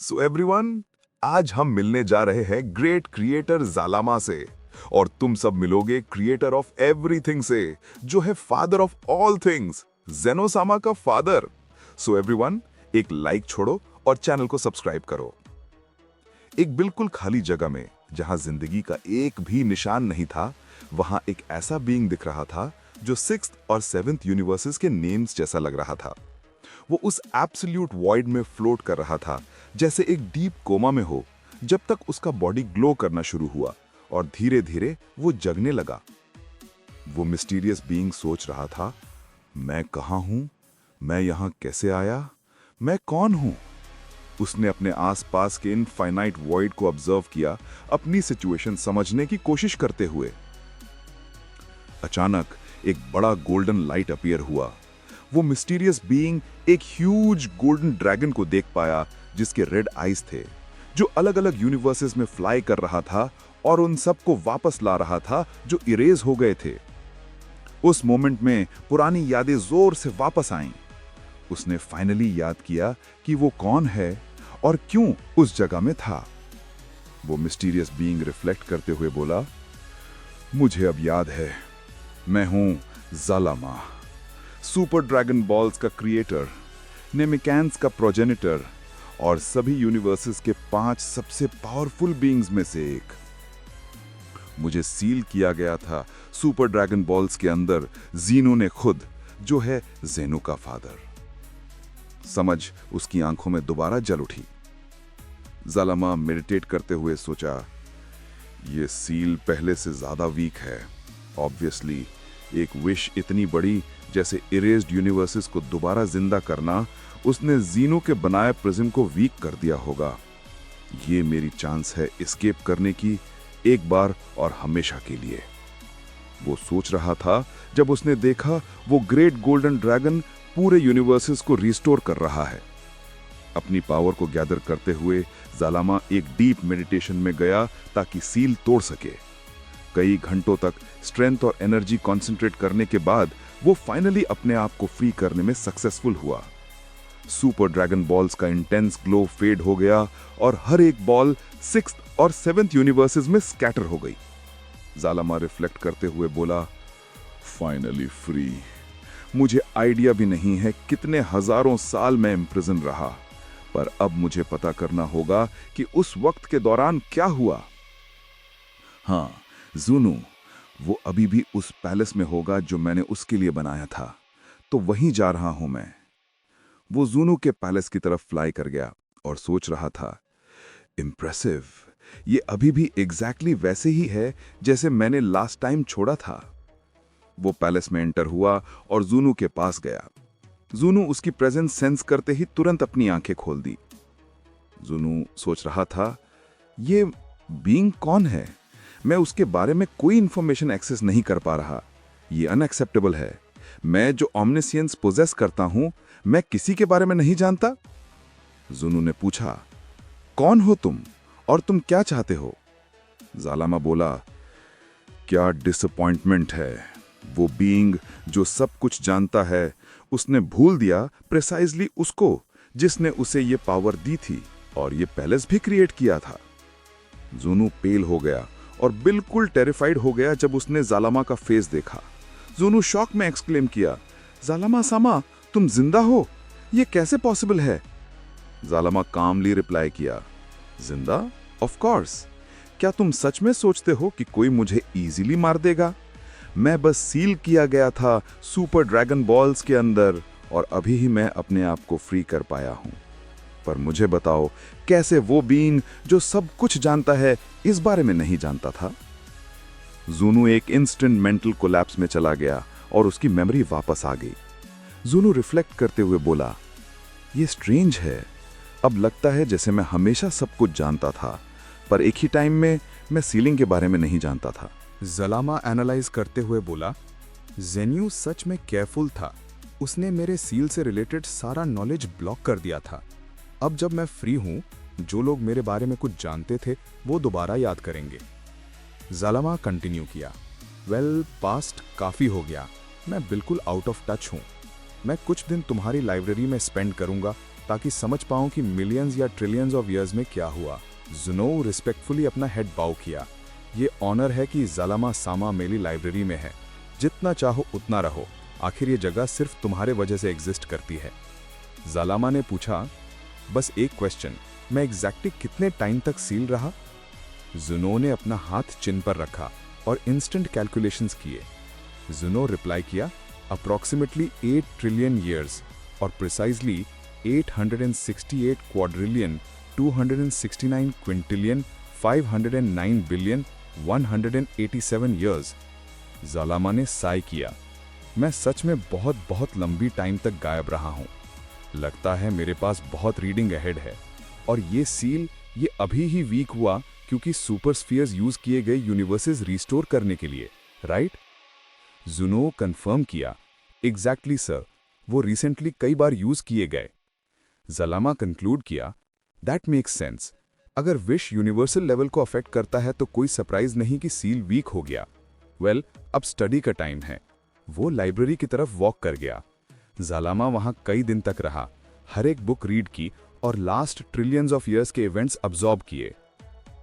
So everyone, आज हम मिलने जा रहे हैं ग्रेट क्रिएटर जालामा से। और तुम सब मिलोगे क्रिएटर ऑफ एवरीथिंग से, जो है फादर ऑफ ऑल थिंग्स, जेनोसामा का फादर। सो एवरीवन, एक लाइक छोड़ो और चैनल को सब्सक्राइब करो। एक बिल्कुल खाली जगह में, जहां जिंदगी का एक भी निशान नहीं था, वहां एक ऐसा बीइंग दिख रहा था जो 6th और 7th यूनिवर्सेस के नेम्स जैसा लग रहा था। वो उस एब्सोल्यूट वॉइड में फ्लोट कर रहा था, जैसे एक डीप कोमा में हो, जब तक उसका बॉडी ग्लो करना शुरू हुआ और धीरे धीरे वो जगने लगा। वो मिस्टीरियस बीइंग सोच रहा था, मैं कहां हूं, मैं यहां कैसे आया, मैं कौन हूं। उसने अपने आसपास के इनफाइनाइट वॉइड को ऑब्जर्व किया, अपनी सिचुएशन समझने की कोशिश करते हुए। अचानक एक बड़ा गोल्डन लाइट अपीयर हुआ। वो मिस्टीरियस बीइंग एक ह्यूज गोल्डन ड्रैगन को देख पाया, जिसके रेड आईज थे, जो अलग अलग यूनिवर्सेस में फ्लाई कर रहा था और उन सबको वापस ला रहा था जो इरेज हो गए थे। उस मोमेंट में पुरानी यादें जोर से वापस आईं। उसने फाइनली याद किया कि वो कौन है और क्यों उस जगह में था। वो मिस्टीरियस बीइंग रिफ्लेक्ट करते हुए बोला, मुझे अब याद है, मैं हूं जालामा, सुपर ड्रैगन बॉल्स का क्रिएटर, नेमिकैंस का प्रोजेनिटर और सभी यूनिवर्सेस के 5 सबसे पावरफुल बीइंग्स में से एक। मुझे सील किया गया था सुपर ड्रैगन बॉल्स के अंदर जीनो ने खुद, जो है जेनो का फादर। समझ उसकी आंखों में दोबारा जल उठी। जालामा मेडिटेट करते हुए सोचा, ये सील पहले से ज्यादा वीक है। ऑब्वियसली एक विश इतनी बड़ी जैसे इरेज्ड यूनिवर्सेस को दोबारा जिंदा करना, उसने जीनो के बनाए प्रिज्म को वीक कर दिया होगा। ये मेरी चांस है एस्केप करने की, एक बार और हमेशा के लिए। वो सोच रहा था जब उसने देखा वो ग्रेट गोल्डन ड्रैगन पूरे यूनिवर्सेस को रिस्टोर कर रहा है। अपनी पावर को गैदर करते हुए जालामा एक डीप मेडिटेशन में गया ताकि सील तोड़ सके। कई घंटों तक स्ट्रेंथ और एनर्जी कंसंट्रेट करने के बाद वो फाइनली अपने आप को फ्री करने में सक्सेसफुल हुआ। सुपर ड्रैगन बॉल्स का इंटेंस ग्लो फेड हो गया और हर एक बॉल 6th और 7th यूनिवर्सेस में स्कैटर हो गई। जालामा रिफ्लेक्ट करते हुए बोला, फाइनली फ्री। मुझे आइडिया भी नहीं है कितने हजारों साल मैं इम्प्रिजन रहा, पर अब मुझे पता करना होगा कि उस वक्त के दौरान क्या हुआ। हाँ, ज़ूनू, वो अभी भी उस पैलेस में होगा जो मैंने उसके लिए बनाया था, तो वहीं जा रहा हूं मैं। वो ज़ूनू के पैलेस की तरफ फ्लाई कर गया और सोच रहा था, इम्प्रेसिव, ये अभी भी एग्जैक्टली वैसे ही है जैसे मैंने लास्ट टाइम छोड़ा था। वो पैलेस में एंटर हुआ और ज़ूनू के पास गया। ज़ूनू उसकी प्रेजेंस सेंस करते ही तुरंत अपनी आंखें खोल दी। ज़ूनू सोच रहा था, ये बीइंग कौन है? मैं उसके बारे में कोई इंफॉर्मेशन एक्सेस नहीं कर पा रहा। ये अनएक्सेप्टेबल है। मैं जो ऑमनिसियंस पोजेस करता हूं, मैं किसी के बारे में नहीं जानता। ज़ूनू ने पूछा, कौन हो तुम और तुम क्या चाहते हो? जालामा बोला, क्या डिसअपॉइंटमेंट है। वो बीइंग जो सब कुछ जानता है, उसने भूल दिया प्रिसाइजली उसको जिसने उसे ये पावर दी थी और ये पैलेस भी क्रिएट किया था। ज़ूनू पेल हो गया और बिल्कुल टेरिफाइड हो गया जब उसने जालामा का फेस देखा। ज़ूनू शॉक में एक्सक्लेम किया, जालामा सामा, तुम जिंदा हो? ये कैसे पॉसिबल है? जालामा कामली रिप्लाई किया, जिंदा? Of course. क्या तुम सच में सोचते हो कि कोई मुझे इजीली मार देगा? मैं बस सील किया गया था सुपर ड्रैगन बॉल्स के अंदर और अभी ही मैं अपने आप को फ्री कर पाया हूं। पर मुझे बताओ, कैसे वो बीइंग जो सब कुछ जानता है इस बारे में नहीं जानता था? ज़ूनू एक इंस्टेंट मेंटल कोलैप्स में चला गया और उसकी मेमोरी वापस आ गई। ज़ूनू रिफ्लेक्ट करते हुए बोला, ये स्ट्रेंज है। अब लगता है जैसे मैं हमेशा सब कुछ जानता था, पर एक ही टाइम में मैं सीलिंग के बारे में नहीं जानता था। जालामा एनालाइज करते हुए बोला, जेन्यू सच में केयरफुल था। उसने मेरे सील से रिलेटेड सारा नॉलेज ब्लॉक कर दिया था। अब जब मैं फ्री हूं, जो लोग मेरे बारे में कुछ जानते थे वो दोबारा याद करेंगे। जालामा कंटिन्यू किया, वेल, पास्ट काफी हो गया। मैं बिल्कुल आउट ऑफ टच हूं। मैं कुछ दिन तुम्हारी लाइब्रेरी में स्पेंड करूंगा ताकि समझ पाऊं कि मिलियंस या ट्रिलियंस ऑफ ईयर्स में क्या हुआ। जुनो रिस्पेक्टफुली अपना हेड बाउ किया। ये ऑनर है कि ज़ालामा सामा मेरी लाइब्रेरी में है। जितना चाहो उतना रहो, आखिर ये जगह सिर्फ तुम्हारे वजह से एग्जिस्ट करती है। ज़ालामा ने पूछा, बस एक क्वेश्चन, मैं एग्जैक्टली कितने टाइम तक सील रहा? जुनो ने अपना हाथ चिन पर रखा और इंस्टेंट कैलकुलेशंस किए। जुनो रिप्लाई किया, अप्रॉक्सीमेटली 8 ट्रिलियन ईयर्स और precisely 868 quadrillion 269 quintillion 509 billion 187 years. Zalama ने साय किया, मैं सच में बहुत बहुत लंबी टाइम तक गायब रहा हूं। लगता है मेरे पास बहुत रीडिंग अहेड है। और ये सील ये अभी ही वीक हुआ क्योंकि सुपर स्फीयर्स यूज किए गए यूनिवर्सेस रिस्टोर करने के लिए, राइट? जुनो कंफर्म किया, एग्जैक्टली सर, वो रिसेंटली कई बार यूज किए गए। ज़ालामा कंक्लूड किया, दैट मेक्स सेंस। अगर विश यूनिवर्सल लेवल को अफेक्ट करता है तो कोई सरप्राइज नहीं कि सील वीक हो गया। वेल, अब स्टडी का टाइम है। वो लाइब्रेरी की तरफ वॉक कर गया। ज़ालामा वहां कई दिन तक रहा, हर एक बुक रीड की और लास्ट ट्रिलियंस ऑफ ईयर्स के इवेंट्स अब्सॉर्ब किए।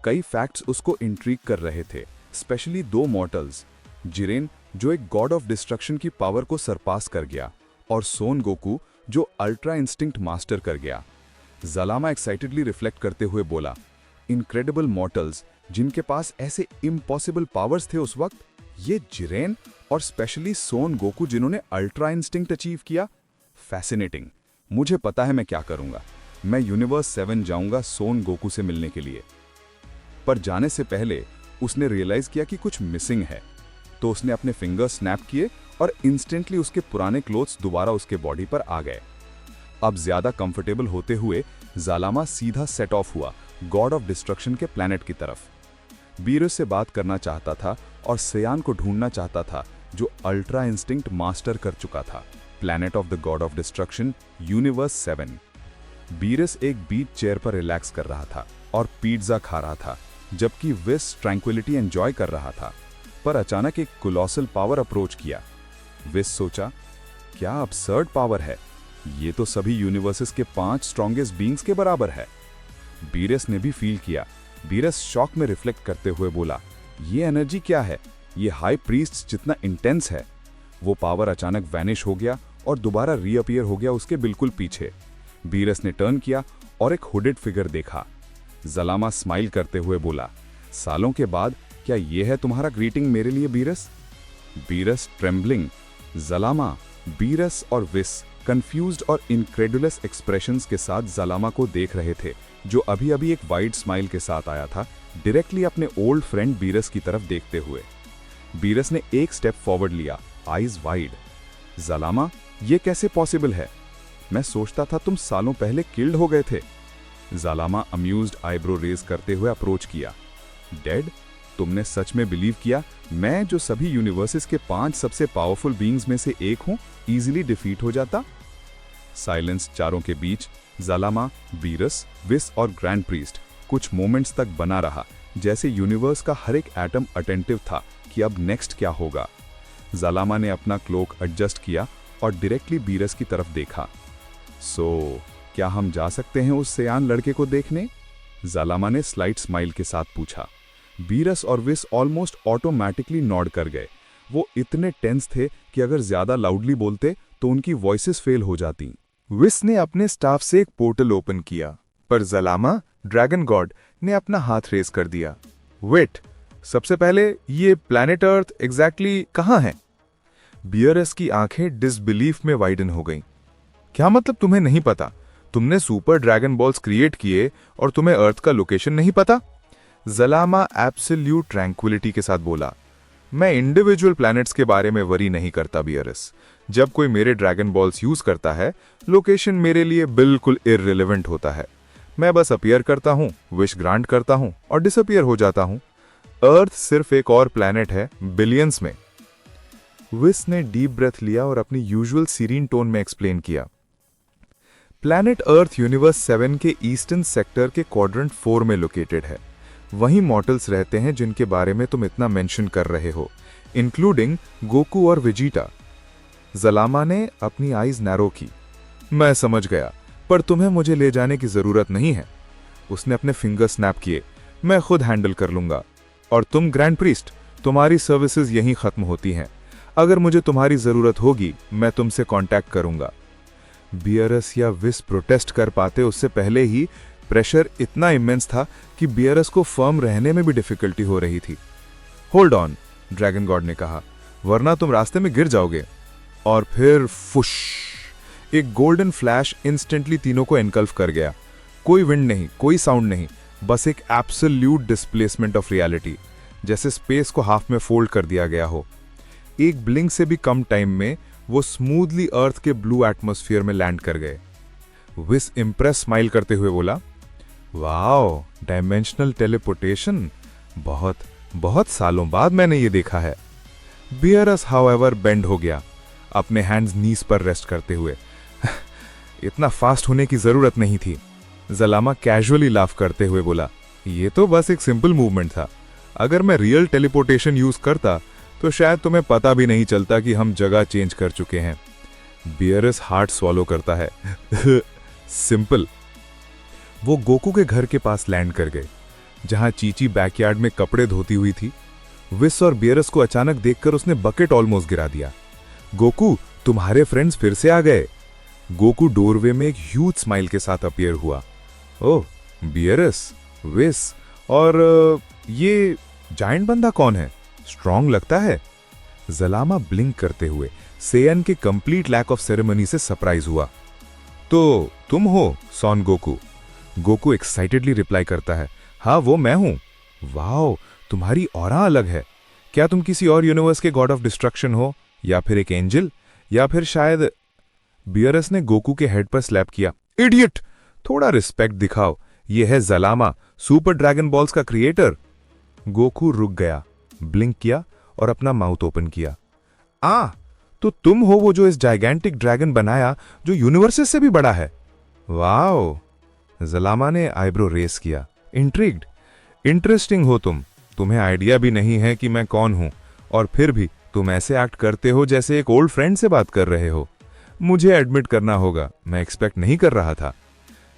कई फैक्ट्स उसको इंट्रीग कर रहे थे, स्पेशली 2 मॉर्टल्स, जिरेन जो एक गॉड ऑफ डिस्ट्रक्शन की पावर को सरपास कर गया और सोन गोकू जो अल्ट्रा इंस्टिंक्ट मास्टर कर गया। ज़ालामा एक्साइटेडली रिफ्लेक्ट करते हुए बोला, इनक्रेडिबल मॉर्टल्स जिनके पास ऐसे इम्पॉसिबल पावर्स थे उस वक्त, ये जिरेन और स्पेशली सोन गोकू जिन्होंने अल्ट्रा इंस्टिंक्ट अचीव किया। फैसिनेटिंग। मुझे पता है मैं क्या करूंगा। मैं यूनिवर्स 7 जाऊंगा सोन गोकू से मिलने के लिए। पर जाने से पहले उसने रियलाइज किया कि कुछ मिसिंग है, तो उसने अपने फिंगर स्नैप किए और इंस्टेंटली उसके पुराने क्लोथ्स दोबारा उसके बॉडी पर आ गए। अब ज्यादा कंफर्टेबल होते हुए ज़ालामा सीधा सेट ऑफ हुआ गॉड ऑफ डिस्ट्रक्शन के प्लैनेट की तरफ। बीरस से बात करना चाहता था और सयान को ढूंढना चाहता था जो अल्ट्रा इंस्टिंक्ट मास्टर कर चुका था। Planet of the God of destruction, universe 7। Beerus एक बीच चेयर पर रिलैक्स कर रहा था और पिज्जा खा रहा था, जबकि विस ट्रैंक्विलिटी एंजॉय कर रहा था। पर अचानक एक कोलोसल पावर अप्रोच किया। विस सोचा, क्या अब्सर्ड पावर है, ये तो सभी यूनिवर्सेस के 5 स्ट्रॉन्गेस्ट बीइंग्स के बराबर है। बीरस ने भी फील किया। बीरस शॉक में रिफ्लेक्ट करते हुए बोला, ये एनर्जी क्या है, ये हाई प्रीस्ट जितना इंटेंस है। वो पावर अचानक वैनिश हो गया और दोबारा रीअपियर हो गया उसके बिल्कुल पीछे। बीरस ने टर्न किया और एक हुडेड फिगर देखा। ज़ालामा स्माइल करते हुए बोला, सालों के बाद क्या ये है तुम्हारा ग्रीटिंग मेरे लिए बीरस? बीरस ट्रेम्बलिंग, ज़ालामा, बीरस और विस कंफ्यूज्ड और इनक्रेडुलस एक्सप्रेशंस के साथ ज़ालामा को देख रहे थे, जो अभी अभी एक वाइड स्माइल के साथ आया था, डायरेक्टली अपने ओल्ड फ्रेंड बीरस की तरफ देखते हुए। बीरस ने एक स्टेप फॉरवर्ड लिया, आईज वाइड। ज़ालामा, ये कैसे पॉसिबल है? मैं सोचता था तुम सालों पहले किल्ड हो गए थे। ज़ालामा अम्यूज्ड आईब्रो रेज करते हुए अप्रोच किया। डेड? तुमने सच में बिलीव किया मैं जो सभी यूनिवर्सेस के 5 सबसे पावरफुल बीइंग्स में से एक हूं, इजीली डिफीट हो जाता? साइलेंस चारों के बीच ज़ालामा, बीरस, विस और ग्रैंड प्रीस्ट कुछ मोमेंट्स तक बना रहा, जैसे यूनिवर्स का हर एक एटम अटेंटिव था कि अब नेक्स्ट क्या होगा। ज़ालामा ने अपना क्लोक एडजस्ट किया और डायरेक्टली बीरस की तरफ देखा। सो क्या हम जा सकते हैं उस सयान लड़के को देखने? ज़ालामा ने स्लाइट स्माइल के साथ पूछा। बीरस और विस ऑलमोस्ट ऑटोमेटिकली नॉड कर गए। वो इतने टेंस थे कि अगर ज्यादा लाउडली बोलते तो उनकी वॉइसेस फेल हो जाती। विस ने अपने स्टाफ से एक पोर्टल ओपन किया, पर ज़ालामा, ड्रैगन गॉड, ने अपना हाथ रेस कर दिया। वेट, सबसे पहले ये प्लैनेट अर्थ एग्जैक्टली कहाँ है? बीरस की आंखें डिसबिलीफ में वाइडन हो गईं। क्या मतलब तुम्हें नहीं पता? तुमने सुपर ड्रैगन बॉल्स क्रिएट किए और तुम्हें अर्थ का लोकेशन नहीं पता? ज़ालामा एब्सोल्यूट ट्रैंक्विलिटी के साथ बोला, मैं इंडिविजुअल प्लैनेट्स के बारे में वरी नहीं करता बीरस। जब कोई मेरे ड्रैगन बॉल्स यूज करता है, लोकेशन मेरे लिए बिल्कुल इररिलेवेंट होता है। मैं बस अपीयर करता हूँ, विश ग्रांट करता हूँ और डिसअपीयर हो जाता हूँ। अर्थ सिर्फ एक और प्लैनेट है बिलियंस में। विस ने डीप ब्रेथ लिया और अपनी यूजुअल सीरीन टोन में एक्सप्लेन किया, प्लैनेट अर्थ यूनिवर्स 7 के ईस्टर्न सेक्टर के क्वाड्रेंट 4 में लोकेटेड है। वहीं मॉर्टल्स रहते हैं जिनके बारे में तुम इतना मेंशन कर रहे हो, इंक्लूडिंग गोकू और वेजिटा। ज़ालामा ने अपनी आईज नैरो की। मैं समझ गया, पर तुम्हें मुझे ले जाने की जरूरत नहीं है। उसने अपने फिंगर स्नैप किए। मैं खुद हैंडल कर लूंगा। और तुम ग्रैंड प्रीस्ट, तुम्हारी सर्विसेज यहीं खत्म होती हैं। अगर मुझे तुम्हारी जरूरत होगी मैं तुमसे कांटेक्ट करूंगा। बियरस या विस प्रोटेस्ट कर पाते उससे पहले ही प्रेशर इतना इमेंस था कि बियरस को फर्म रहने में भी डिफिकल्टी हो रही थी। होल्ड ऑन, ड्रैगन गॉड ने कहा, वरना तुम रास्ते में गिर जाओगे। और फिर फुश, एक गोल्डन फ्लैश इंस्टेंटली तीनों को एनकल्फ कर गया। कोई विंड नहीं, कोई साउंड नहीं, बस एक एब्सोल्यूट डिस्प्लेसमेंट ऑफ रियलिटी, जैसे स्पेस को हाफ में फोल्ड कर दिया गया हो। एक ब्लिंक से भी कम टाइम में वो स्मूथली अर्थ के ब्लू एटमॉस्फेयर में लैंड कर गए। विस इम्प्रेस स्माइल करते हुए बोला, वाओ, डायमेंशनल टेलीपोर्टेशन, बहुत बहुत सालों बाद मैंने ये देखा है। बियरस हाउएवर बेंड हो गया, अपने हैंड्स नीज पर रेस्ट करते हुए। इतना फास्ट होने की जरूरत नहीं थी। जलामा कैजुअली लाफ करते हुए बोला, ये तो बस एक सिंपल मूवमेंट था। अगर मैं रियल टेलीपोर्टेशन यूज करता तो शायद तुम्हें पता भी नहीं चलता कि हम जगह चेंज कर चुके हैं। बियरस हार्ट स्वॉलो करता है। सिंपल। वो गोकू के घर के पास लैंड कर गए, जहां चीची बैकयार्ड में कपड़े धोती हुई थी। विस और बियरस को अचानक देखकर उसने बकेट ऑलमोस्ट गिरा दिया। गोकू, तुम्हारे फ्रेंड्स फिर से आ गए। गोकू डोरवे में एक ह्यूज स्माइल के साथ अपीयर हुआ। ओह, बियरस, विस और ये जायंट बंदा कौन है? स्ट्रांग लगता है। जलामा ब्लिंक करते हुए सेयन के कंप्लीट लैक ऑफ सेरेमनी से सरप्राइज हुआ। तो तुम हो Son Goku? Goku excitedly reply करता है, हाँ वो मैं हूं। वाओ, तुम्हारी ऑरा अलग है। क्या तुम किसी और यूनिवर्स के गॉड ऑफ डिस्ट्रक्शन हो, या फिर एक एंजल, या फिर शायद। बियरस ने गोकू के हेड पर स्लैप किया। इडियट, थोड़ा रिस्पेक्ट दिखाओ, ये है जलामा, सुपर ड्रैगन बॉल्स का क्रिएटर। गोकू रुक गया, ब्लिंक किया और अपना माउथ ओपन किया। तो तुम हो वो जो इस जाइगेंटिक ड्रैगन बनाया जो यूनिवर्सेस से भी बड़ा है? वाओ, जलामा ने आईब्रो रेस किया। इंट्रिग्ड, इंटरेस्टिंग हो तुम। तुम्हें आइडिया भी नहीं है कि मैं कौन हूं, और फिर भी तुम ऐसे एक्ट करते हो जैसे एक ओल्ड फ्रेंड से बात कर रहे हो। मुझे एडमिट करना होगा, मैं एक्सपेक्ट नहीं कर रहा था।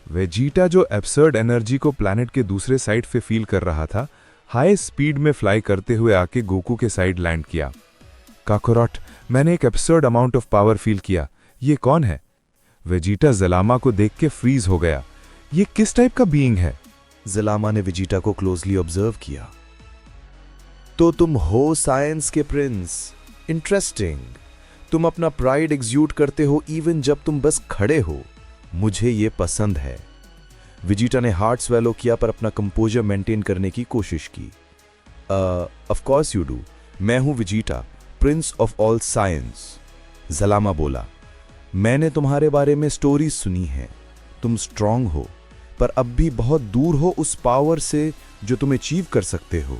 वेजिटा, जो एब्सर्ड एनर्जी को प्लैनेट के दूसरे साइड पे फील कर रहा था, हाई स्पीड में फ्लाई करते हुए आके गोकू के साइड लैंड किया। काकोरॉट, मैंने एक absurd amount of power feel किया। ये कौन है? वेजिटा जलामा को देख के फ्रीज हो गया। ये किस टाइप का बीइंग है? जलामा ने वेजिटा को क्लोजली ऑब्जर्व किया। तो तुम हो साइंस के प्रिंस। इंटरेस्टिंग। तुम अपना प्राइड एग्ज्यूट करते हो इवन जब तुम बस खड़े हो। मुझे ये पसंद है। वेजिटा ने हार्ट स्वेलो किया पर अपना कंपोजर मेंटेन करने की कोशिश की। Of course you do. मैं हूं Vegeta, prince of all science. Zalama बोला, मैंने तुम्हारे बारे में स्टोरीज सुनी है। तुम स्ट्रांग हो, पर अब भी बहुत दूर हो उस पावर से जो तुम अचीव कर सकते हो।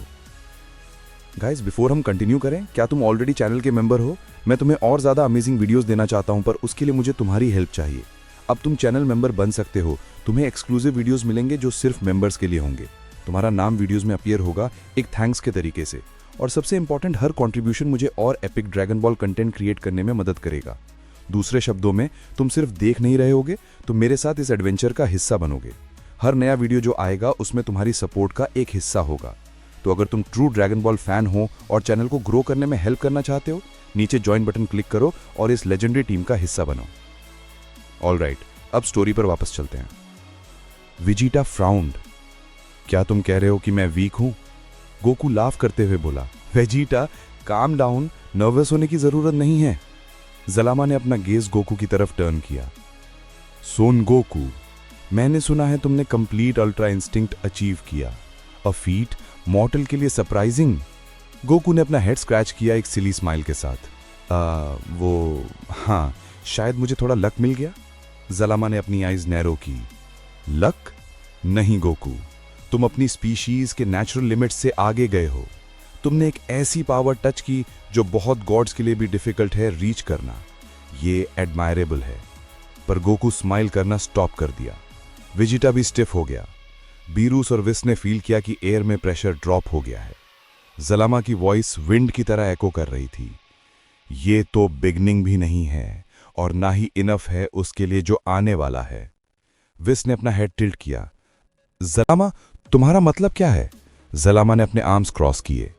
गाइस, बिफोर हम कंटिन्यू करें, क्या तुम ऑलरेडी चैनल के मेंबर हो? मैं तुम्हें और ज्यादा अमेजिंग वीडियोस देना चाहता हूं, पर उसके लिए मुझे तुम्हारी हेल्प चाहिए। अब तुम चैनल मेंबर बन सकते हो। तुम्हें एक्सक्लूसिव वीडियोस मिलेंगे जो सिर्फ मेंबर्स के लिए होंगे। तुम्हारा नाम वीडियोस में अपीयर होगा एक थैंक्स के तरीके से। और सबसे इंपॉर्टेंट, हर कंट्रीब्यूशन मुझे और epic dragon ball content create करने में मदद करेगा। दूसरे शब्दों में, तुम सिर्फ देख नहीं रहे होगे, तुम मेरे साथ इस एडवेंचर का हिस्सा बनोगे। हर नया वीडियो जो आएगा उसमें तुम्हारी सपोर्ट का एक हिस्सा होगा। तो अगर तुम ट्रू ड्रैगन बॉल फैन हो और चैनल को ग्रो करने में हेल्प करना चाहते हो, नीचे ज्वाइन बटन क्लिक करो और इस लेजेंडरी टीम का हिस्सा बनो। ऑलराइट, अब स्टोरी पर वापस चलते हैं। Vegeta frowned. क्या तुम कह रहे हो कि मैं वीक हूं? गोकू लाफ करते हुए बोला। वेजिटा, काम डाउन, नर्वस होने की जरूरत नहीं है। जलामा ने अपना गेज गोकू की तरफ टर्न किया। सोन गोकू, मैंने सुना है तुमने कंप्लीट अल्ट्रा इंस्टिंक्ट अचीव किया। अ फीट मॉर्टल के लिए सरप्राइजिंग। गोकू ने अपना हेड स्क्रैच किया एक सिली स्माइल के साथ। हाँ, शायद मुझे थोड़ा लक मिल गया। जलामा ने अपनी आईज नैरो की। लक? नहीं गोकू, तुम अपनी स्पीशीज के नेचुरल लिमिट से आगे गए हो। तुमने एक ऐसी पावर टच की जो बहुत गॉड्स के लिए भी डिफिकल्ट है रीच करना। ये एडमायरेबल है। पर गोकू स्माइल करना स्टॉप कर दिया। वेजिटा भी स्टिफ हो गया। बीरूस और विस ने फील किया कि एयर में प्रेशर ड्रॉप हो गया है। जलामा की वॉइस विंड की तरह एको कर रही थी। ये तो बिगनिंग भी नहीं है और ना ही इनफ है उसके लिए जो आने वाला है। विस ने अपना हेड टिल्ट किया। ज़लामा, तुम्हारा मतलब क्या है? ज़लामा ने अपने आर्म्स क्रॉस किए।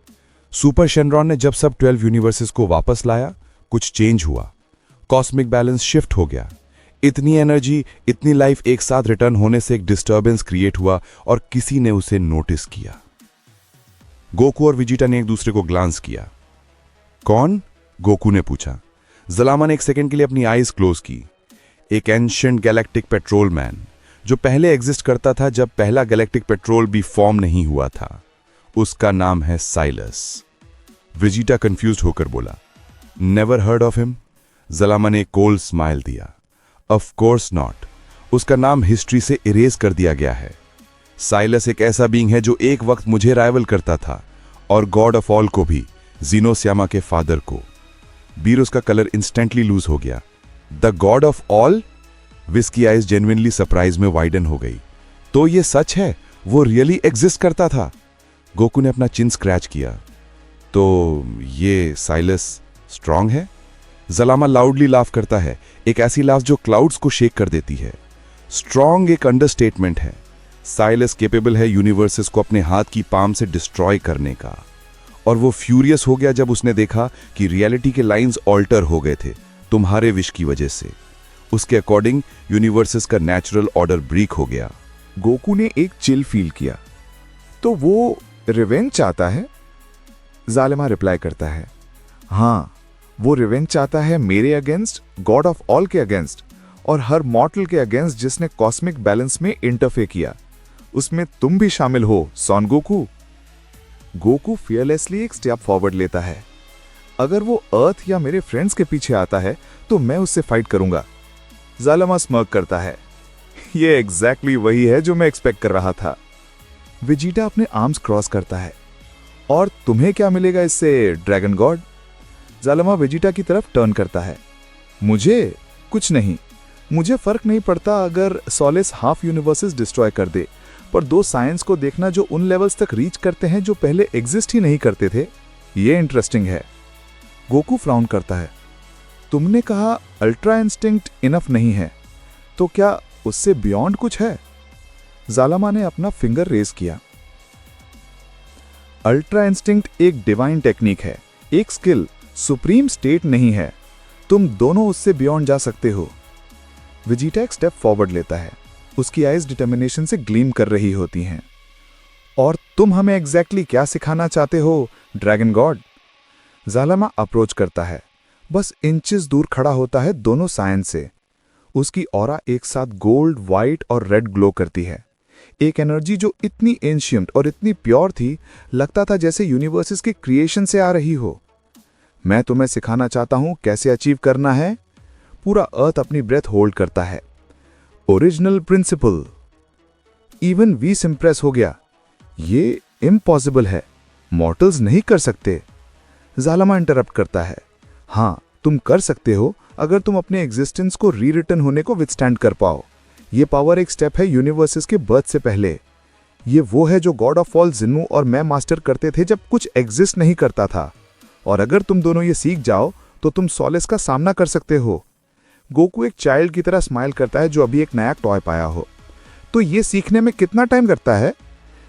सुपर शेनरॉन ने जब सब 12 यूनिवर्सेस को वापस लाया, कुछ चेंज हुआ। कॉस्मिक बैलेंस शिफ्ट हो गया। इतनी एनर्जी, इतनी लाइफ एक साथ रिटर्न होने से एक डिस्टर्बेंस क्रिएट हुआ और किसी ने उसे नोटिस किया। गोकू और विजिटा ने एक दूसरे को ग्लांस किया। कौन? गोकू ने पूछा। ज़लामा ने एक सेकंड के लिए अपनी आईज क्लोज की। एक एंशिएंट गैलेक्टिक पेट्रोल मैन, जो पहले एग्जिस्ट करता था जब पहला गैलेक्टिक पेट्रोल भी फॉर्म नहीं हुआ था। उसका नाम है साइलस। विजिटा कंफ्यूज्ड होकर बोला, नेवर हर्ड ऑफ हिम? ज़लामा ने कोल्ड स्माइल दिया। Of course not. उसका नाम हिस्ट्री से इरेज कर दिया गया है। साइलस एक ऐसा बीइंग है जो एक वक्त मुझे राइवल करता था, और गॉड ऑफ ऑल को भी, जीनोसियामा के फादर को। बीरोस का कलर इंस्टेंटली लूज हो गया। The God of all? विस की आइज जेन्युइनली सरप्राइज में वाइडन हो गई। तो ये सच है, वो रियली एग्जिस्ट करता था? गोकू ने अपना चिन स्क्रैच किया। तो ये साइलस स्ट्रांग है? ज़लामा लाउडली लाफ करता है, एक ऐसी लाफ जो क्लाउड्स को शेक कर देती है। स्ट्रांग एक अंडरस्टेटमेंट है। साइलस केपेबल है यूनिवर्सेस को अपने हाथ की पाम से डिस्ट्रॉय करने का। और वो फ्यूरियस हो गया जब उसने देखा कि रियलिटी के लाइंस ऑल्टर हो गए थे तुम्हारे विश की वजह से। उसके अकॉर्डिंग यूनिवर्सेस का नेचुरल ऑर्डर ब्रेक हो गया। गोकू ने एक चिल फील किया। तो वो रिवेंज चाहता है? ज़ालिमा रिप्लाई करता है, हाँ, वो रिवेंज चाहता है मेरे अगेंस्ट, गॉड ऑफ ऑल के अगेंस्ट, और हर मॉर्टल के अगेंस्ट जिसने कॉस्मिक बैलेंस में इंटरफेयर किया। उसमें तुम भी शामिल हो, सॉन गोकू। गोकू फियरलेसली एक स्टेप फॉरवर्ड लेता है। अगर वो अर्थ या मेरे फ्रेंड्स के पीछे आता है तो मैं उससे फाइट करूंगा। ज़ालिमा स्मर्क करता है। ये एग्जैक्टली वही है जो मैं एक्सपेक्ट कर रहा था। विजिटा अपने आर्म्स क्रॉस करता है। और तुम्हें क्या मिलेगा इससे, ड्रैगन गॉड? ज़ालिमा विजिटा की तरफ टर्न करता है। मुझे कुछ नहीं। मुझे फर्क नहीं पड़ता अगर सोलिस हाफ यूनिवर्सेस डिस्ट्रॉय कर दे, पर दो साइंस को देखना जो उन लेवल्स तक रीच करते हैं जो पहले एग्जिस्ट ही नहीं करते थे, ये इंटरेस्टिंग है। गोकू फ्राउन करता है। तुमने कहा अल्ट्रा इंस्टिंक्ट इनफ नहीं है, तो क्या उससे बियॉन्ड कुछ है? ज़ालिमा ने अपना फिंगर रेज किया। अल्ट्रा इंस्टिंक्ट एक डिवाइन टेक्निक है, एक स्किल, सुप्रीम स्टेट नहीं है। तुम दोनों उससे बियॉन्ड जा सकते हो। विजिटा एक स्टेप फॉरवर्ड लेता है। उसकी आइज डिटर्मिनेशन से ग्लीम कर रही होती हैं। और तुम हमें एग्जैक्टली क्या सिखाना चाहते हो, ड्रैगन गॉड? ज़ालिमा अप्रोच करता है, बस इंचेस दूर खड़ा होता है दोनों साइंस से। उसकी ऑरा एक साथ गोल्ड, व्हाइट और रेड ग्लो करती है। एक एनर्जी जो इतनी एंशिएंट और इतनी प्योर थी, लगता था जैसे यूनिवर्सेस के क्रिएशन से आ रही हो। मैं तुम्हें सिखाना चाहता हूं कैसे अचीव करना है। पूरा अर्थ अपनी ब्रेथ होल्ड करता है। Original principal. Even Whis impress हो गया। ये इम्पॉसिबल है, मॉर्टल्स नहीं कर सकते। ज़ालिमा इंटरप्ट करता है, हाँ, तुम कर सकते हो अगर तुम अपने एग्जिस्टेंस को री रिटर्न होने को विथस्टैंड कर पाओ। ये पावर एक स्टेप है यूनिवर्सेस के बर्थ से पहले। ये वो है जो गॉड ऑफ ऑल जिन्नू और मैं मास्टर करते थे जब कुछ एग्जिस्ट नहीं करता था। और अगर तुम दोनों ये सीख जाओ तो तुम सोलिस का सामना कर सकते हो। गोकू एक चाइल्ड की तरह स्माइल करता है जो अभी एक नया टॉय पाया हो। तो ये सीखने में कितना टाइम लगता है?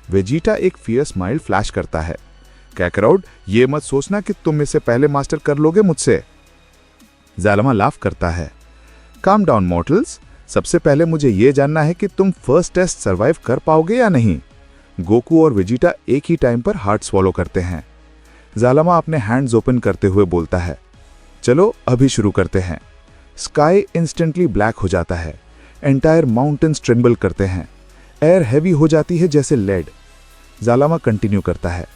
वेजिटा एक फियर स्माइल फ्लैश करता है। कैकराउड, ये मत सोचना कि तुम इसे पहले मास्टर कर लोगे मुझसे। ज़ालिमा लाफ करता है। काम डाउन मॉर्टल्स, सबसे पहले मुझे यह जानना है कि तुम फर्स्ट टेस्ट सरवाइव कर पाओगे या नहीं। गोकू और वेजिटा एक ही टाइम पर हार्ट स्वॉलो करते हैं। ज़ालिमा अपने हैंड्स ओपन करते हुए बोलता है, चलो अभी शुरू करते हैं। स्काई इंस्टेंटली ब्लैक हो जाता है। एंटायर माउंटेन्स ट्रेम्बल करते हैं। एयर हैवी हो जाती है जैसे लेड। ज़ालिमा कंटिन्यू करता है,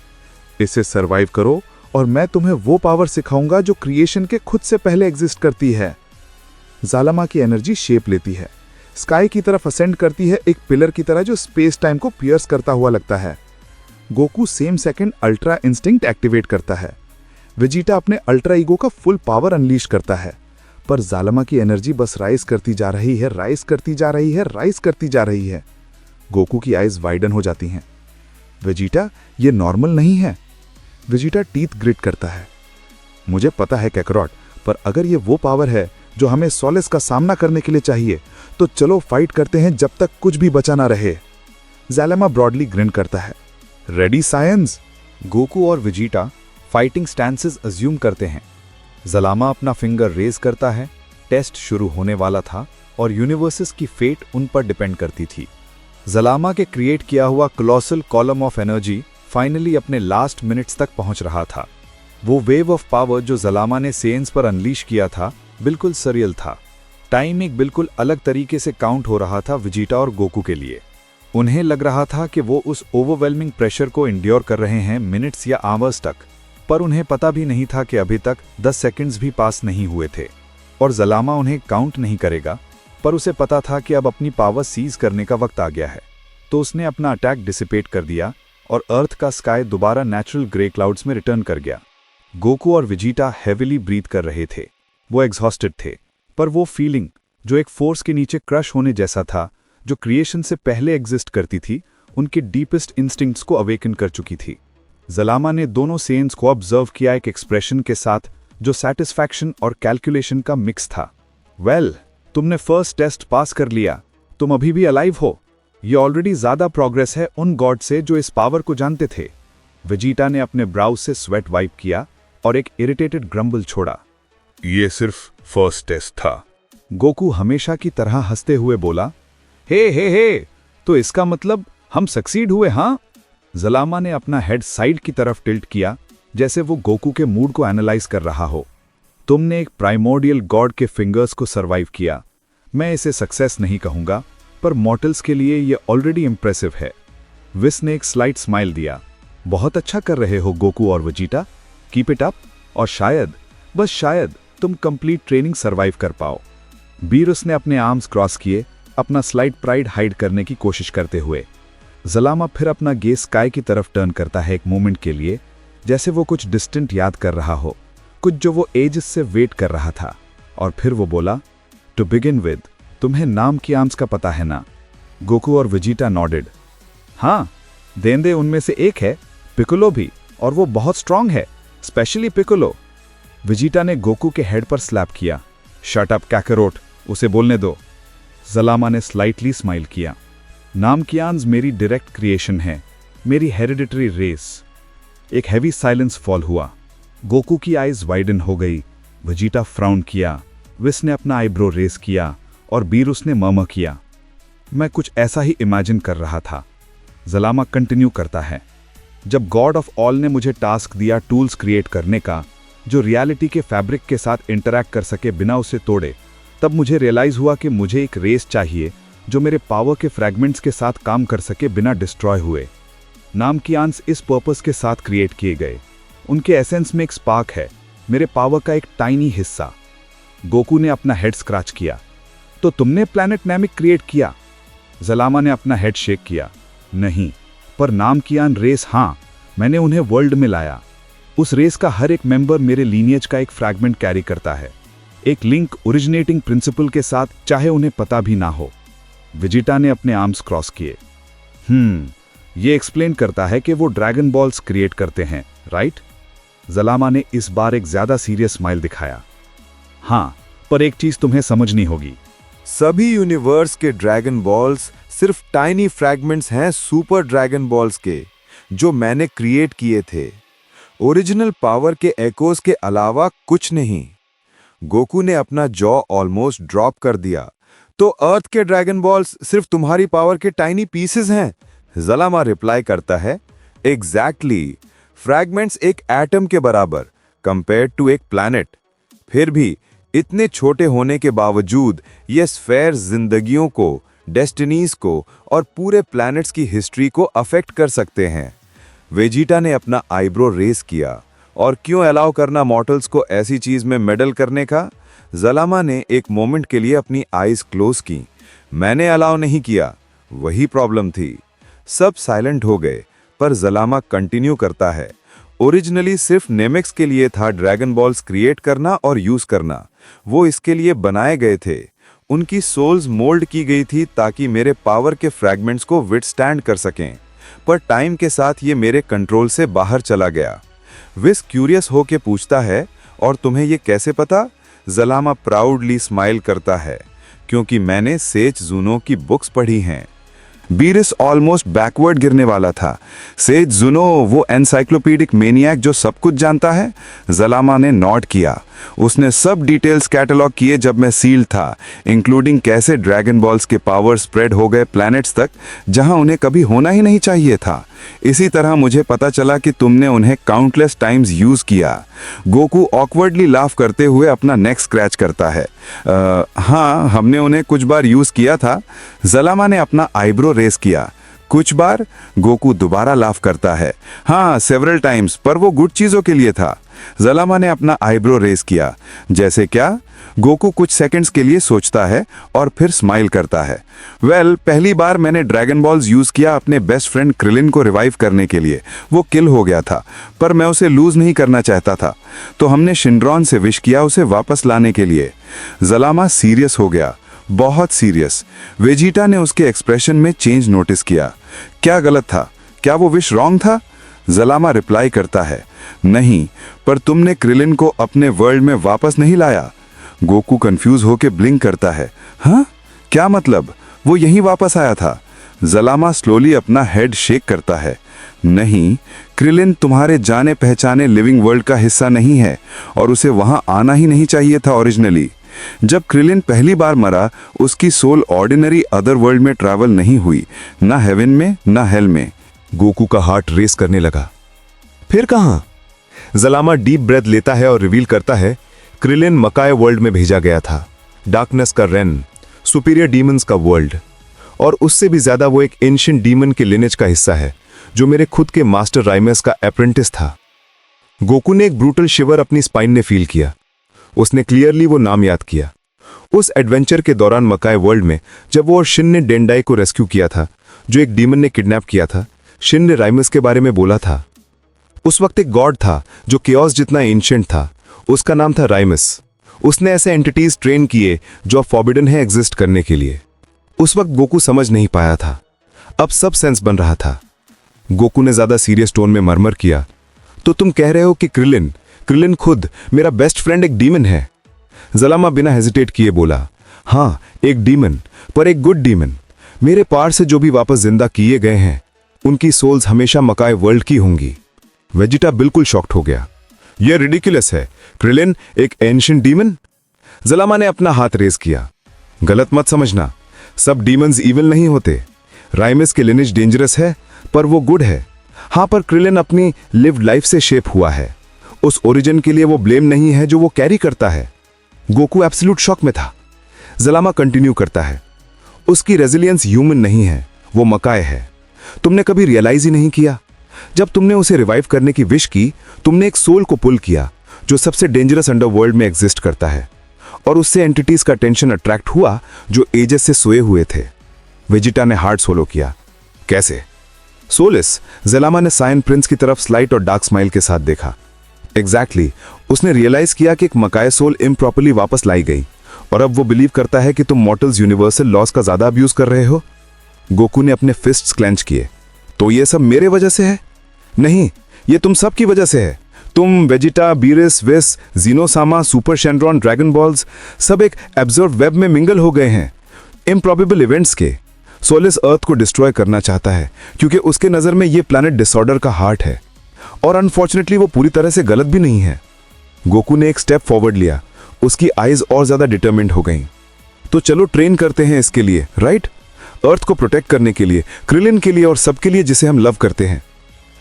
इसे सरवाइव करो और मैं तुम्हें वो पावर सिखाऊंगा जो क्रिएशन के खुद से पहले एग्जिस्ट करती है। ज़ालिमा की एनर्जी शेप लेती है, स्काई की तरफ असेंड करती है, एक पिलर की तरह जो स्पेस टाइम को पियर्स करता हुआ लगता है। Goku same second ultra instinct activate करता है। वेजिटा अपने अल्ट्रा ईगो का फुल पावर अनलीश करता है। पर ज़ालिमा की एनर्जी बस राइज करती जा रही है, राइज करती जा रही है, राइज करती जा रही है। गोकू की आइज वाइडन हो जाती हैं। वेजिटा, ये नॉर्मल नहीं है। वेजिटा टीथ ग्रिट करता है। मुझे पता है कैकरॉट, पर अगर ये वो पावर है जो हमें सोलिस का सामना करने के लिए चाहिए, तो चलो फाइट करते हैं जब तक कुछ भी बचा ना रहे। ज़ैलेमा ब्रॉडली ग्रिन करता है। Ready science? गोकू और विजीटा फाइटिंग स्टैंसेस अज्यूम करते हैं। ज़लामा अपना फिंगर रेज करता है। टेस्ट शुरू होने वाला था और यूनिवर्सेस की फेट उन पर डिपेंड करती थी। ज़लामा के क्रिएट किया हुआ colossal column of energy finally अपने लास्ट मिनट्स तक पहुंच रहा था। वो वेव ऑफ पावर जो ज़लामा ने सेंस पर अनलीश किया था बिल्कुल सरियल था। टाइम एक बिल्कुल अलग तरीके से काउंट हो रहा था विजीटा और गोकू के लिए। उन्हें लग रहा था कि वो उस ओवरवेलमिंग प्रेशर को इंड्योर कर रहे हैं मिनट्स या आवर्स तक, पर उन्हें पता भी नहीं था कि अभी तक 10 सेकंड्स भी पास नहीं हुए थे और ज़लामा उन्हें काउंट नहीं करेगा, पर उसे पता था कि अब अपनी पावर सीज करने का वक्त आ गया है। तो उसने अपना अटैक डिसिपेट कर दिया और अर्थ का स्काई दोबारा नेचुरल ग्रे क्लाउड्स में रिटर्न कर गया। गोकू और विजीटा हेविली ब्रीथ कर रहे थे। वो एग्जॉस्टेड थे, पर वो फीलिंग जो एक फोर्स के नीचे क्रश होने जैसा था, जो क्रिएशन से पहले एग्जिस्ट करती थी, उनके डीपेस्ट इंस्टिंक्ट्स को अवेकन कर चुकी थी। ज़लामा ने दोनों सेंस को ऑब्जर्व किया एक एक्सप्रेशन के साथ जो सैटिस्फैक्शन और कैलकुलेशन का मिक्स था। वेल, तुमने फर्स्ट टेस्ट पास कर लिया, तुम अभी भी अलाइव हो। ये ऑलरेडी ज्यादा प्रोग्रेस है उन गॉड से जो इस पावर को जानते थे। विजीटा ने अपने ब्राउ से स्वेट वाइप किया और एक इरिटेटेड ग्रम्बल छोड़ा। ये सिर्फ फर्स्ट टेस्ट था। गोकू हमेशा की तरह हंसते हुए बोला, हे, तो इसका मतलब हम सक्सीड हुए, हाँ? ज़लामा ने अपना हेड साइड की तरफ टिल्ट किया, जैसे वो गोकू के मूड को एनालाइज कर रहा हो। तुमने एक प्राइमोर्डियल गॉड के फिंगर्स को सरवाइव किया। मैं इसे सक्सेस नहीं कहूंगा, पर मॉर्टल्स के लिए ये ऑलरेडी इंप्रेसिव है। विस ने एक स्लाइट स्माइल दिया। बहुत अच्छा कर रहे हो गोकू और विजीटा, कीप इट अप, और शायद, बस शायद, तुम कंप्लीट ट्रेनिंग सरवाइव कर पाओ। बीरुस ने अपने आर्म्स क्रॉस किए, अपना स्लाइट प्राइड हाइड करने की कोशिश करते हुए। ज़लामा फिर अपना गेज स्काई की तरफ टर्न करता है एक मोमेंट के लिए, जैसे वो कुछ डिस्टेंट याद कर रहा हो, कुछ जो वो एजेस से वेट कर रहा था। और फिर वो बोला, टू बिगिन विद, तुम्हें नाम की आर्म्स का पता है ना? गोकू और विजीटा नॉडेड। हाँ, देंदे उनमें से एक है, पिकोलो भी, और वो बहुत स्ट्रांग है, स्पेशली पिकोलो। विजीटा ने गोकू के हेड पर स्लैप किया। शट अप कैकरोट, उसे बोलने दो। ज़लामा ने स्लाइटली स्माइल किया। नाम की आर्म्स मेरी डायरेक्ट क्रिएशन है, मेरी हेरिडिटरी रेस। एक हैवी साइलेंस फॉल हुआ। गोकू की आईज वाइडन हो गई। विजीटा फ्राउन किया। विस ने अपना आईब्रो रेस किया और बीरुस ने मर्मर किया। मैं कुछ ऐसा ही इमेजिन कर रहा था। ज़लामा कंटिन्यू करता है। जब गॉड ऑफ ऑल ने मुझे टास्क दिया टूल्स क्रिएट करने का, जो रियलिटी के फैब्रिक के साथ इंटरैक्ट कर सके बिना उसे तोड़े, तब मुझे रियलाइज हुआ कि मुझे एक रेस चाहिए जो मेरे पावर के फ्रैगमेंट्स के साथ काम कर सके बिना डिस्ट्रॉय हुए। नाम की आंस इस पर्पस के साथ क्रिएट किए गए। उनके एसेंस में एक स्पार्क है, मेरे पावर का एक टाइनी हिस्सा। गोकू ने अपना हेड स्क्रैच किया। तो तुमने प्लैनेट नैमिक क्रिएट किया? ज़लामा ने अपना हेड शेक किया। नहीं, पर नाम की आन रेस, हाँ, मैंने उन्हें वर्ल्ड में लाया। उस रेस का हर एक मेंबर मेरे लीनिएज का एक फ्रैगमेंट कैरी करता है, एक लिंक ओरिजिनेटिंग प्रिंसिपल के साथ, चाहे उन्हें पता भी ना हो। विजीटा ने अपने आर्म्स क्रॉस किए। ये एक्सप्लेन करता है कि वो ड्रैगन बॉल्स क्रिएट करते हैं, राइट? ज़लामा ने इस बार एक ज्यादा सीरियस स्माइल दिखाया। हाँ, पर एक चीज तुम्हें समझनी होगी। सभी यूनिवर्स के ड्रैगन बॉल्स सिर्फ टाइनी फ्रैगमेंट्स हैं सुपर ड्रैगन बॉल्स के, जो मैंने क्रिएट किए थे। ओरिजिनल पावर के एकोस के अलावा कुछ नहीं। गोकू ने अपना जॉ ऑलमोस्ट ड्रॉप कर दिया। तो अर्थ के ड्रैगन बॉल्स सिर्फ तुम्हारी पावर के टाइनी पीसेस हैं? ज़लामा रिप्लाई करता है, एग्जैक्टली। फ्रैगमेंट्स एक एटम के बराबर कंपेयर्ड टू एक प्लैनेट। फिर भी इतने छोटे होने के बावजूद ये स्फेयर जिंदगियों को, डेस्टिनीज को और पूरे प्लैनेट्स की हिस्ट्री को अफेक्ट कर सकते हैं। वेजिटा ने अपना आईब्रो रेस किया। और क्यों अलाउ करना मॉर्टल्स को ऐसी चीज में मेडल करने का? ज़लामा ने एक मोमेंट के लिए अपनी आईज क्लोज की। मैंने अलाउ नहीं किया, वही प्रॉब्लम थी। सब साइलेंट हो गए, पर ज़लामा कंटिन्यू करता है। ओरिजिनली सिर्फ नेमिक्स के लिए था ड्रैगन बॉल्स क्रिएट करना और यूज करना। वो इसके लिए बनाए गए थे। उनकी सोल्स मोल्ड की गई थी ताकि मेरे पावर के फ्रैगमेंट्स को विथस्टैंड कर सकें। पर टाइम के साथ ये मेरे कंट्रोल से बाहर चला गया। विस क्यूरियस होके पूछता है, और तुम्हें ये कैसे पता? जलामा प्राउडली स्माइल करता है, क्योंकि मैंने सेज जुनो की बुक्स पढ़ी हैं। बीरिस ऑलमोस्ट बैकवर्ड गिरने वाला था। सेज जुनो वो एनसाइक्लोपीडिक मेनियक जो सब कुछ जानता है? जलामा ने नॉट किया। उसने सब डिटेल्स कैटलॉग किए जब मैं सील था, इंक्लूडिंग कैसे ड्रैगन बॉल्स के पावर स्प्रेड हो गए प्लैनेट्स तक जहां उन्हें कभी होना ही नहीं चाहिए था। इसी तरह मुझे पता चला कि तुमने उन्हें काउंटलेस टाइम्स यूज किया। गोकू ऑकवर्डली लाफ करते हुए अपना नेक स्क्रैच करता है। हाँ, हमने उन्हें कुछ बार यूज किया था। जलामा ने अपना आईब्रो रेस किया। कुछ बार? गोकू दोबारा लाफ करता है। हाँ, सेवरल टाइम्स, पर वो गुड चीजों के लिए था। जलामा ने अपना आईब्रो रेस किया। जैसे क्या? गोकू कुछ सेकंड्स के लिए सोचता है और फिर स्माइल करता है। पहली बार मैंने ड्रैगन बॉल्स यूज किया अपने बेस्ट फ्रेंड क्रिलिन को रिवाइव करने के लिए। वो किल हो गया था, पर मैं उसे लूज नहीं करना चाहता था, तो हमने शिंड्रॉन से विश किया उसे वापस लाने के लिए। जलामा सीरियस हो गया, बहुत सीरियस। वेजिटा ने उसके एक्सप्रेशन में चेंज नोटिस किया। क्या गलत था? क्या वो विश रॉन्ग था? जलामा रिप्लाई करता है, नहीं, पर तुमने क्रिलिन को अपने वर्ल्ड में वापस नहीं लाया। गोकू कंफ्यूज होकर ब्लिंक करता है। हाँ, क्या मतलब? वो यहीं वापस आया था। जलामा स्लोली अपना हेड शेक करता है। नहीं, क्रिलिन तुम्हारे जाने पहचाने लिविंग वर्ल्ड का हिस्सा नहीं है और उसे वहां आना ही नहीं चाहिए था ओरिजिनली। जब क्रिलिन पहली बार मरा, उसकी सोल ऑर्डिनरी अदर वर्ल्ड में ट्रैवल नहीं हुई, ना हेवन में ना हेल में। गोकू का हार्ट रेस करने लगा। फिर कहां? जलामा डीप ब्रेथ लेता है और रिवील करता है, क्रिलिन मकाय वर्ल्ड में भेजा गया था। डार्कनेस का रेन, सुपीरियर डीमंस का वर्ल्ड, और उससे भी ज्यादा वो एक एंशिएंट डीमन के लिनेज का हिस्सा है जो मेरे खुद के मास्टर राइमस का अप्रेंटिस था। गोकू ने एक ब्रूटल शिवर अपनी स्पाइन ने फील किया। उसने क्लियरली वो नाम याद किया। उस एडवेंचर के दौरान मकाय वर्ल्ड में जब वो और शिन ने डेंडाई को रेस्क्यू किया था, जो एक डीमन ने किडनैप किया था, शिन ने राइमस के बारे में बोला था। उस वक्त एक गॉड था जो केओस जितना एंशिएंट था। उसका नाम था राइमस। उसने ऐसे एंटिटीज ट्रेन किए जो फॉरबिडन है एग्जिस्ट करने के लिए। उस वक्त गोकू समझ नहीं पाया था। अब सब सेंस बन रहा था। गोकू ने ज्यादा सीरियस टोन में मरमर किया, तो तुम कह रहे हो कि क्रिलिन खुद मेरा बेस्ट फ्रेंड एक डीमन है? जलामा बिना हेजिटेट किए बोला, हाँ, एक डीमन, पर एक गुड डीमन। मेरे पार से जो भी वापस जिंदा किए गए हैं, उनकी सोल्स हमेशा मकाय वर्ल्ड की होंगी। वेजिटा बिल्कुल शॉक्ड हो गया। यह रिडिकुलस है। क्रिलिन एक एंशिएंट डीमन? जलामा ने अपना हाथ रेज किया। गलत मत समझना, सब डीमंस इविल नहीं होते। राइमस के लिनेज डेंजरस है, पर वो गुड है। हाँ, पर क्रिलिन अपनी लिव्ड लाइफ से शेप हुआ है। उस ओरिजिन के लिए वो ब्लेम नहीं है जो वो कैरी करता है। गोकू एब्सोल्यूट शॉक में था। जलामा कंटिन्यू करता है, उसकी रेजिलियंस ह्यूमन नहीं है, वो मकाय है। तुमने कभी रियलाइज ही नहीं किया? जब तुमने उसे रिवाइव करने की विश की, तुमने एक सोल को पुल किया जो सबसे डेंजरस अंडरवर्ल्ड में एग्जिस्ट करता है, और उससे एंटिटीज का टेंशन अट्रैक्ट हुआ जो एजेस से सोए हुए थे। वेजिटा ने हार्ट सोलो किया। कैसे? सोलिस, जलामा ने साइन प्रिंस की तरफ स्लाइट और डार्क स्माइल के साथ देखा। एग्जैक्टली, उसने रियलाइज किया कि एक मकाय सोल इम्प्रॉपरली वापस लाई गई, और अब वो बिलीव करता है कि तुम मॉर्टल्स यूनिवर्सल लॉस का ज्यादा अब्यूज कर रहे हो। गोकू ने अपने फिस्ट्स क्लेंच किए। तो ये सब मेरे वजह से है? नहीं, ये तुम सब की वजह से है। तुम, वेजिटा, बीरिस, विस, जीनोसामा, सुपर शेंड्रॉन, ड्रैगन बॉल्स, सब एक एब्जर्व वेब में मिंगल हो गए हैं इम्प्रॉबेबल इवेंट्स के। सोलिस अर्थ को डिस्ट्रॉय करना चाहता है क्योंकि उसके नजर में ये प्लैनेट डिसऑर्डर का हार्ट है, और अनफॉर्चुनेटली वो पूरी तरह से गलत भी नहीं है। गोकू ने एक स्टेप फॉरवर्ड लिया। उसकी आईज और ज्यादा डिटरमिन्ड हो गईं। तो चलो ट्रेन करते हैं इसके लिए, राइट? अर्थ को प्रोटेक्ट करने के लिए, क्रिलिन के लिए और सबके लिए जिसे हम लव करते हैं।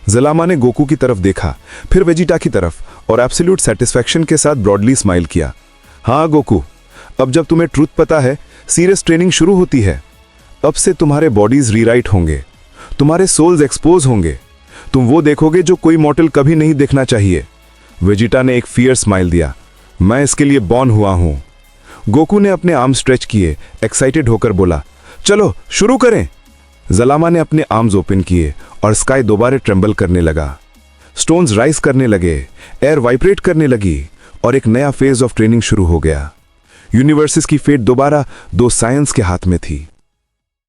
जलामा ने गोकू की तरफ देखा, फिर वेजिटा की तरफ, और एब्सोल्यूट सेटिस्फैक्शन के साथ ब्रॉडली स्माइल किया। हाँ गोकू, अब जब तुम्हें ट्रूथ पता है, सीरियस ट्रेनिंग शुरू होती है। अब से तुम्हारे बॉडीज रीराइट होंगे, तुम्हारे सोल्स एक्सपोज होंगे। तुम वो देखोगे जो कोई मॉर्टल कभी नहीं देखना चाहिए। वेजिटा ने एक फियर स्माइल दिया। मैं इसके लिए बॉर्न हुआ हूं। गोकू ने अपने आर्म स्ट्रेच किए, एक्साइटेड होकर बोला, चलो शुरू करें। जलामा ने अपने आर्म्स ओपन किए और स्काई दोबारा ट्रेंबल करने लगा। स्टोन्स राइज करने लगे, एयर वाइब्रेट करने लगी, और एक नया फेज ऑफ ट्रेनिंग शुरू हो गया। यूनिवर्सेस की फेट दोबारा दो साइंस के हाथ में थी।